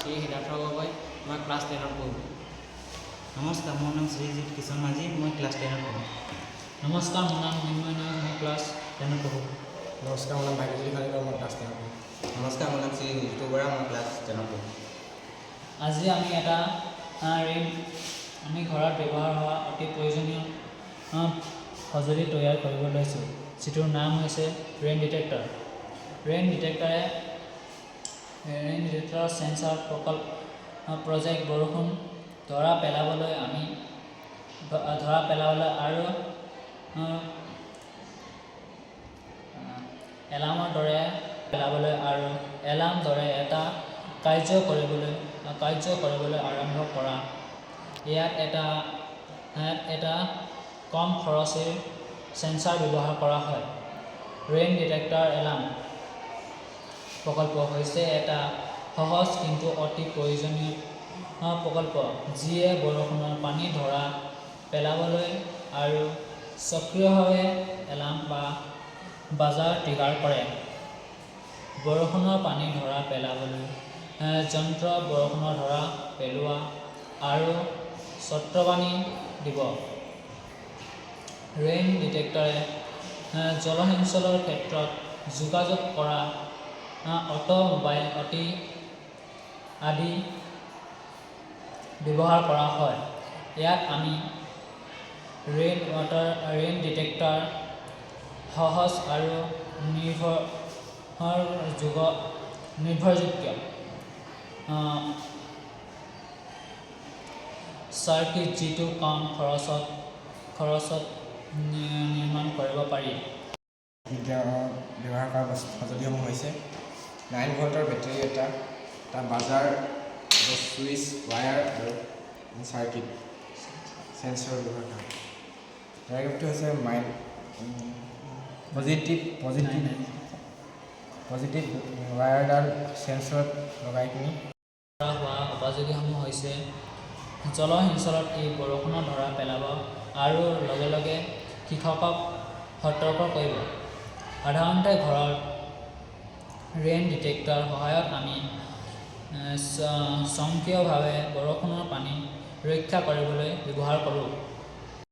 শ্ৰী সিদ্ধাৰ্থ গগৈ মই ক্লাছ 10ত পঢ়োঁ। নমস্কাৰ, মোৰ নাম শ্ৰীজিত কিশোৰ মাঝি, মই ক্লাছ 10ত পঢ়োঁ। নমস্কাৰ, মোৰ নাম মৃন্ময় নাথ, মই ক্লাছ 10ত পঢ়োঁ। নমস্কাৰ, মোৰ নাম ভাগ্যজ্যোতি খালিকৰ, মই ক্লাছ 10ত পঢ়োঁ। নমস্কাৰ, মোৰ নাম শ্ৰী ঋতু বৰা, মই ক্লাছ 10ত পঢ়োঁ। আজি আমি এটা আমি ঘৰত ব্যৱহাৰ হোৱা অতি প্ৰয়োজনীয় সঁজুলি তৈয়াৰ কৰিব লৈছোঁ, যিটোৰ নাম হৈছে ৰেইন ডিটেক্টৰ। ৰেইন ডিটেক্টৰৰ সেন্সৰ প্ৰজেক্ট বৰষুণ ধৰা পেলাবলৈ আৰু এলাৰ্মৰ দৰে পেলাবলৈ আৰু এলাৰ্ম দৰে এটা কাৰ্য কৰিবলৈ আৰম্ভ কৰা। ইয়াত এটা কম খৰচী সেন্সৰ ব্যৱহাৰ কৰা হয়। ৰেইন ডিটেক্টৰ এলাৰ্ম প্ৰকল্প হৈছে এটা সহজ কিন্তু অতি প্ৰয়োজনীয় প্ৰকল্প, যিয়ে বৰষুণৰ পানী ধৰা পেলাবলৈ আৰু সক্ৰিয়ভাৱে এলাৰ্ম বা বাজাৰ ট্ৰিগাৰ কৰে। বৰষুণৰ পানী ধৰা পেলাবলৈ যন্ত্ৰ, বৰষুণৰ ধৰা পেলোৱা আৰু ছত্ৰবাণী দিব। ৰেইন ডিটেক্টৰে জলসিঞ্চনৰ ক্ষেত্ৰত যোগাযোগ কৰা অটোমোবাইল আদি ব্যৱহাৰ কৰা হয়। ইয়াত আমি ৰেইন ডিটেক্টৰ সহজ আৰু নিৰ্ভৰযোগ্য চাৰ্কিট, যিটো কম খৰচত নিৰ্মাণ কৰিব পাৰি। ব্যৱহাৰ কৰা সঁজুলিসমূহ হৈছে 9 ভোল্টৰ বেটাৰী এটা বাজাৰ, চুইচ, ৱায়াৰ আৰু চাৰ্কিট সেন্সৰ ব্যৱহাৰ কৰা। ডায়েগ্ৰামটো হৈছে পজিটিভ ৱায়াৰডাল সেন্সৰত লগাই কিনি হোৱা উপযোগীসমূহ হৈছে জলসিঞ্চনত ই বৰষুণৰ ধৰা পেলাব আৰু লগে লগে কৃষকক সতৰ্ক কৰিব। সাধাৰণতে ঘৰৰ ৰেইন ডিটেক্টৰ সহায়ত আমি স্বয়ংক্ৰিয়ভাৱে বৰষুণৰ পানী ৰক্ষা কৰিবলৈ ব্যৱহাৰ কৰোঁ।